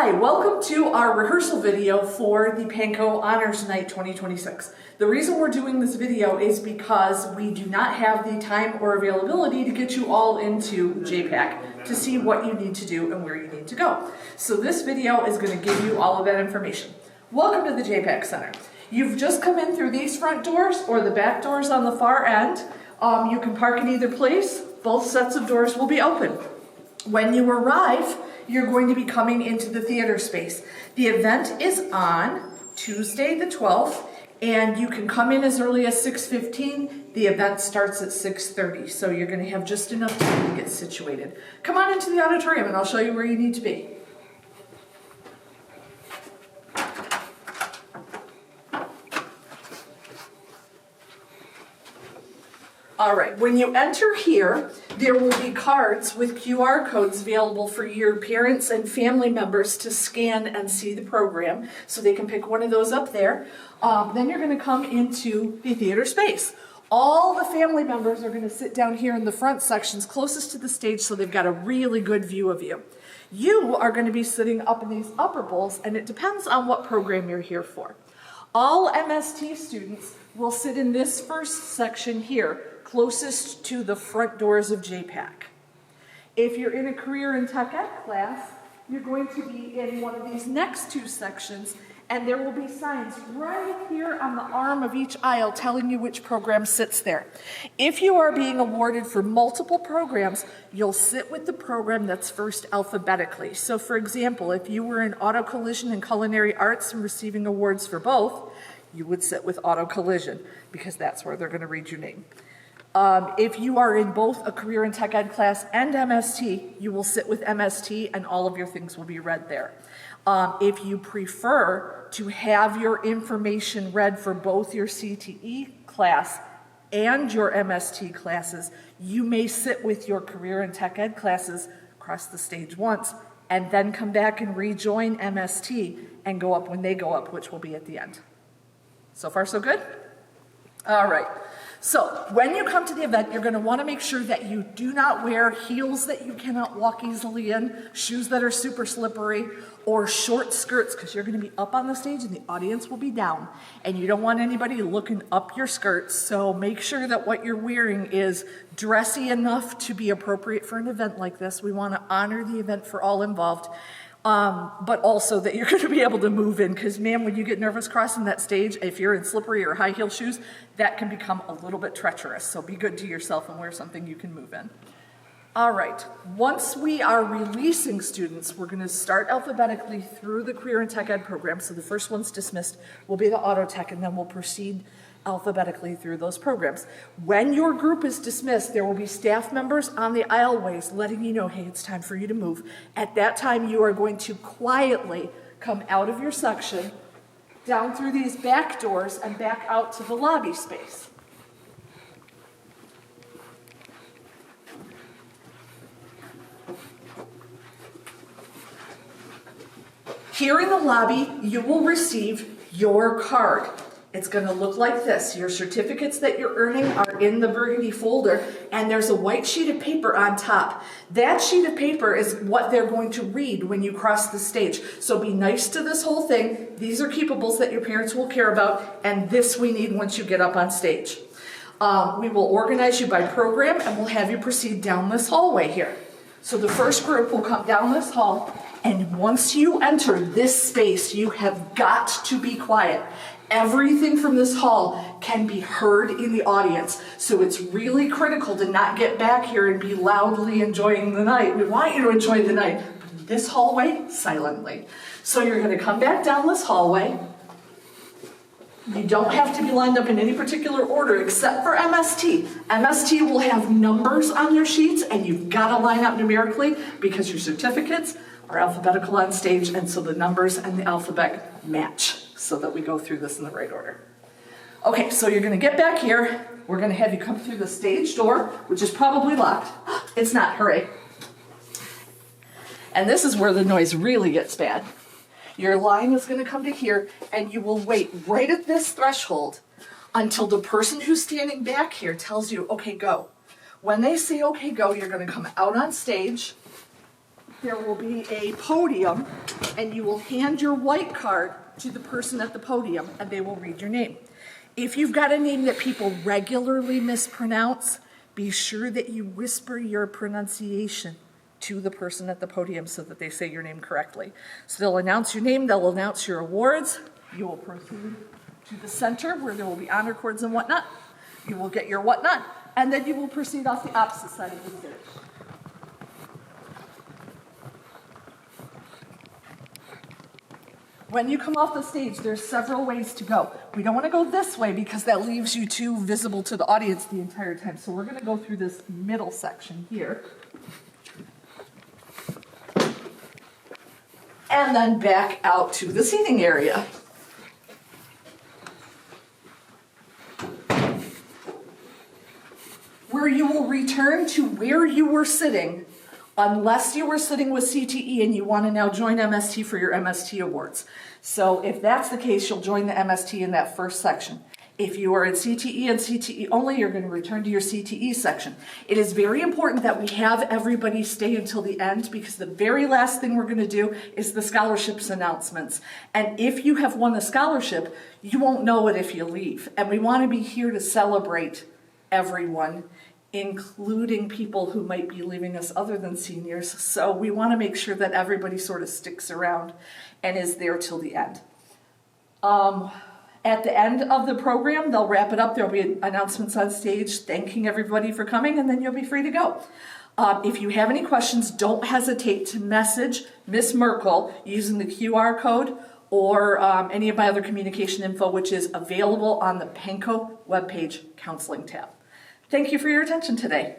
Hi, welcome to our rehearsal video for the Panko Honors Night 2026. The reason we're doing this video is because we do not have the time or availability to get you all into JPAC to see what you need to do and where you need to go. So this video is going to give you all of that information. Welcome to the JPAC Center. You've just come in through these front doors or the back doors on the far end. You can park in either place. Both sets of doors will be open. When you arrive, you're going to be coming into the theater space. The event is on Tuesday the 12th, and you can come in as early as 6:15. The event starts at 6:30, so you're going to have just enough time to get situated. Come on into the auditorium and I'll show you where you need to be. All right, when you enter here, there will be cards with QR codes available for your parents and family members to scan and see the program, so they can pick one of those up there. Then you're going to come into the theater space. All the family members are going to sit down here in the front sections closest to the stage, so they've got a really good view of you. You are going to be sitting up in these upper bowls, and it depends on what program you're here for. All MST students will sit in this first section here, closest to the front doors of JPAC. If you're in a career and tech ed class, you're going to be in one of these next two sections, and there will be signs right here on the arm of each aisle telling you which program sits there. If you are being awarded for multiple programs, you'll sit with the program that's first alphabetically. So for example, if you were in auto collision and culinary arts and receiving awards for both, you would sit with auto collision because that's where they're going to read your name. If you are in both a career and tech ed class and MST, you will sit with MST and all of your things will be read there. If you prefer to have your information read for both your CTE class and your MST classes, you may sit with your career and tech ed classes across the stage once and then come back and rejoin MST and go up when they go up, which will be at the end. So far, so good? All right. So when you come to the event, you're going to want to make sure that you do not wear heels that you cannot walk easily in, shoes that are super slippery, or short skirts, because you're going to be up on the stage and the audience will be down. And you don't want anybody looking up your skirts, so make sure that what you're wearing is dressy enough to be appropriate for an event like this. We want to honor the event for all involved. But also that you're going to be able to move in, because man, when you get nervous crossing that stage, if you're in slippery or high heel shoes, that can become a little bit treacherous. So be good to yourself and wear something you can move in. All right, once we are releasing students, we're going to start alphabetically through the career and tech ed program. So the first one's dismissed will be the auto tech, and then we'll proceed alphabetically through those programs. When your group is dismissed, there will be staff members on the aisleways letting you know, hey, it's time for you to move. At that time, you are going to quietly come out of your section, down through these back doors, and back out to the lobby space. Here in the lobby, you will receive your card. It's going to look like this. Your certificates that you're earning are in the burgundy folder, and there's a white sheet of paper on top. That sheet of paper is what they're going to read when you cross the stage. So be nice to this whole thing. These are keepables that your parents will care about, and this we need once you get up on stage. We will organize you by program, and we'll have you proceed down this hallway here. So the first group will come down this hall, and once you enter this space, you have got to be quiet. Everything from this hall can be heard in the audience, so it's really critical to not get back here and be loudly enjoying the night. We want you to enjoy the night, but in this hallway, silently. So you're going to come back down this hallway. You don't have to be lined up in any particular order except for MST. MST will have numbers on your sheets, and you've got to line up numerically because your certificates are alphabetical on stage, and so the numbers and the alphabet match so that we go through this in the right order. Okay, so you're going to get back here. We're going to have you come through the stage door, which is probably locked. It's not, hooray. And this is where the noise really gets bad. Your line is going to come to here, and you will wait right at this threshold until the person who's standing back here tells you, okay, go. When they say, okay, go, you're going to come out on stage, there will be a podium, and you will hand your white card to the person at the podium, and they will read your name. If you've got a name that people regularly mispronounce, be sure that you whisper your pronunciation to the person at the podium so that they say your name correctly. So they'll announce your name, they'll announce your awards, you will proceed to the center where there will be honor cords and whatnot. You will get your whatnot, and then you will proceed off the opposite side of the stage. When you come off the stage, there's several ways to go. We don't want to go this way because that leaves you too visible to the audience the entire time. So we're going to go through this middle section here. And then back out to the seating area. Where you will return to where you were sitting, unless you were sitting with CTE and you want to now join MST for your MST awards. So if that's the case, you'll join the MST in that first section. If you are in CTE and CTE only, you're going to return to your CTE section. It is very important that we have everybody stay until the end, because the very last thing we're going to do is the scholarships announcements. And if you have won a scholarship, you won't know it if you leave. And we want to be here to celebrate everyone, including people who might be leaving us other than seniors. So we want to make sure that everybody sort of sticks around and is there till the end. At the end of the program, they'll wrap it up. There'll be announcements on stage thanking everybody for coming, and then you'll be free to go. If you have any questions, don't hesitate to message Ms. Merkel using the QR code or any of my other communication info, which is available on the Panko webpage counseling tab. Thank you for your attention today.